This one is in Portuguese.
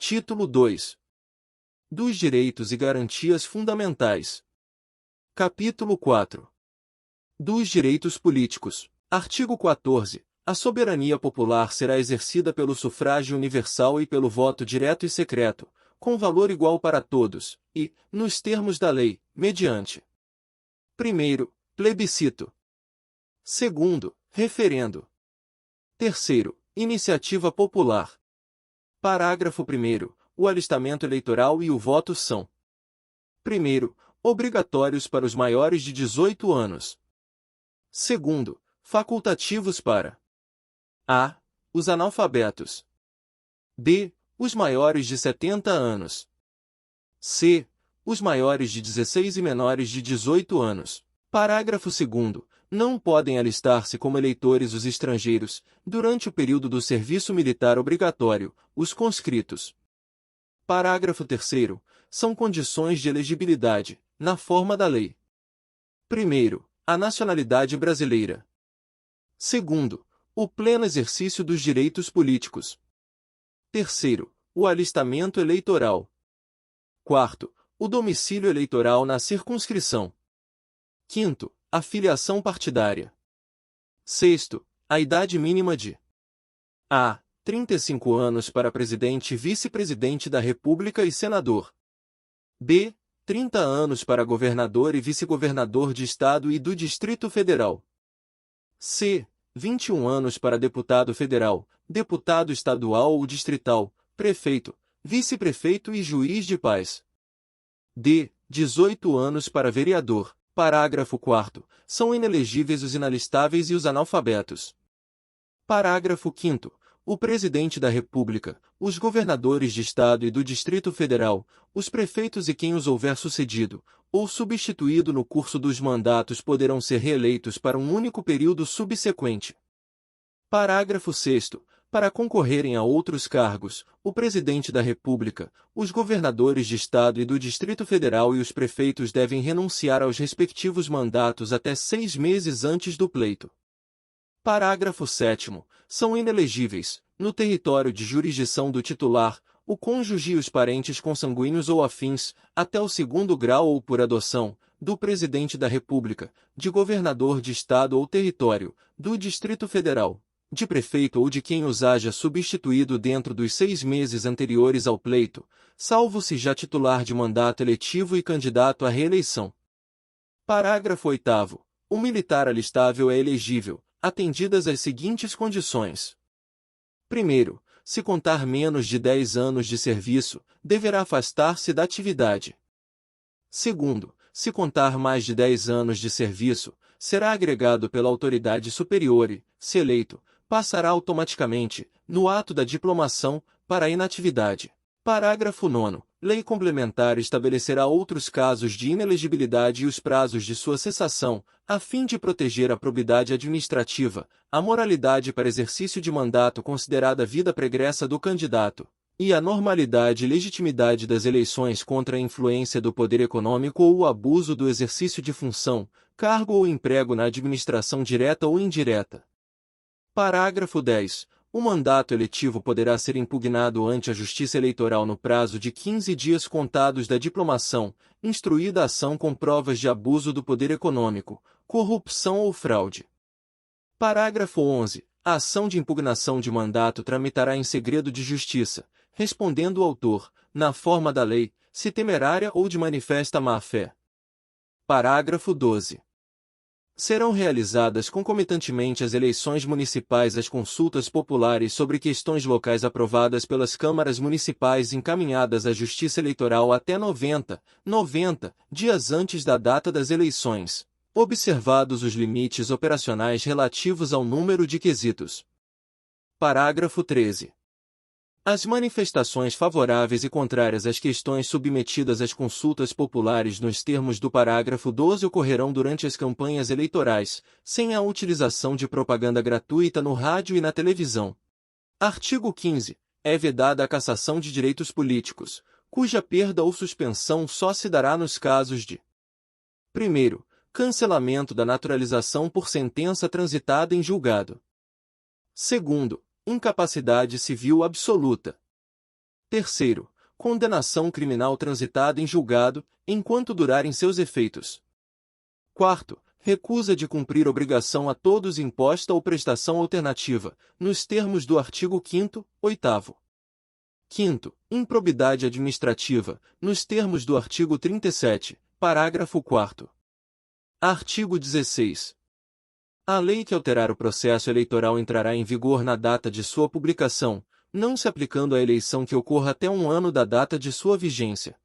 Título 2. Dos Direitos e Garantias Fundamentais. Capítulo 4. Dos Direitos Políticos. Artigo 14. A soberania popular será exercida pelo sufrágio universal e pelo voto direto e secreto, com valor igual para todos, e, nos termos da lei, mediante: 1º, plebiscito. 2º, referendo. 3º, iniciativa popular. Parágrafo 1º. O alistamento eleitoral e o voto são: 1º, obrigatórios para os maiores de 18 anos. 2º, facultativos para: a. Os analfabetos. b. Os maiores de 70 anos. c. Os maiores de 16 e menores de 18 anos. Parágrafo 2º. Não podem alistar-se como eleitores os estrangeiros, durante o período do serviço militar obrigatório, os conscritos. Parágrafo 3º. São condições de elegibilidade, na forma da lei: 1º, a nacionalidade brasileira. 2º, o pleno exercício dos direitos políticos. 3º, o alistamento eleitoral. 4º, o domicílio eleitoral na circunscrição. 5º, a filiação partidária. 6º, a idade mínima de: a. 35 anos para presidente e vice-presidente da República e senador. b. 30 anos para governador e vice-governador de Estado e do Distrito Federal. c. 21 anos para deputado federal, deputado estadual ou distrital, prefeito, vice-prefeito e juiz de paz. d. 18 anos para vereador. Parágrafo 4º. São inelegíveis os inalistáveis e os analfabetos. Parágrafo 5º. O Presidente da República, os governadores de Estado e do Distrito Federal, os prefeitos e quem os houver sucedido, ou substituído no curso dos mandatos poderão ser reeleitos para um único período subsequente. Parágrafo 6º. Para concorrerem a outros cargos, o Presidente da República, os governadores de Estado e do Distrito Federal e os prefeitos devem renunciar aos respectivos mandatos até 6 meses antes do pleito. Parágrafo 7º. São inelegíveis, no território de jurisdição do titular, o cônjuge e os parentes consanguíneos ou afins, até o 2º grau ou por adoção, do Presidente da República, de governador de Estado ou território, do Distrito Federal, de prefeito ou de quem os haja substituído dentro dos 6 meses anteriores ao pleito, salvo se já titular de mandato eletivo e candidato à reeleição. Parágrafo 8º. O militar alistável é elegível, atendidas as seguintes condições: 1º, se contar menos de 10 anos de serviço, deverá afastar-se da atividade. 2º, se contar mais de 10 anos de serviço, será agregado pela autoridade superior e, se eleito, passará automaticamente, no ato da diplomação, para a inatividade. Parágrafo 9º. Lei complementar estabelecerá outros casos de inelegibilidade e os prazos de sua cessação, a fim de proteger a probidade administrativa, a moralidade para exercício de mandato considerada a vida pregressa do candidato, e a normalidade e legitimidade das eleições contra a influência do poder econômico ou o abuso do exercício de função, cargo ou emprego na administração direta ou indireta. Parágrafo 10. O mandato eletivo poderá ser impugnado ante a Justiça Eleitoral no prazo de 15 dias contados da diplomação, instruída a ação com provas de abuso do poder econômico, corrupção ou fraude. Parágrafo 11. A ação de impugnação de mandato tramitará em segredo de justiça, respondendo o autor, na forma da lei, se temerária ou de manifesta má-fé. Parágrafo 12. Serão realizadas concomitantemente às eleições municipais as consultas populares sobre questões locais aprovadas pelas câmaras municipais encaminhadas à Justiça Eleitoral até 90 dias antes da data das eleições, observados os limites operacionais relativos ao número de quesitos. Parágrafo 13. As manifestações favoráveis e contrárias às questões submetidas às consultas populares nos termos do parágrafo 12 ocorrerão durante as campanhas eleitorais, sem a utilização de propaganda gratuita no rádio e na televisão. Artigo 15. É vedada a cassação de direitos políticos, cuja perda ou suspensão só se dará nos casos de: 1º, cancelamento da naturalização por sentença transitada em julgado. 2º, incapacidade civil absoluta. Terceiro, condenação criminal transitada em julgado, enquanto durarem seus efeitos. Quarto, recusa de cumprir obrigação a todos imposta ou prestação alternativa, nos termos do artigo 5º, 8º. Quinto, improbidade administrativa, nos termos do artigo 37, parágrafo 4º. Artigo 16. A lei que alterar o processo eleitoral entrará em vigor na data de sua publicação, não se aplicando à eleição que ocorra até um ano da data de sua vigência.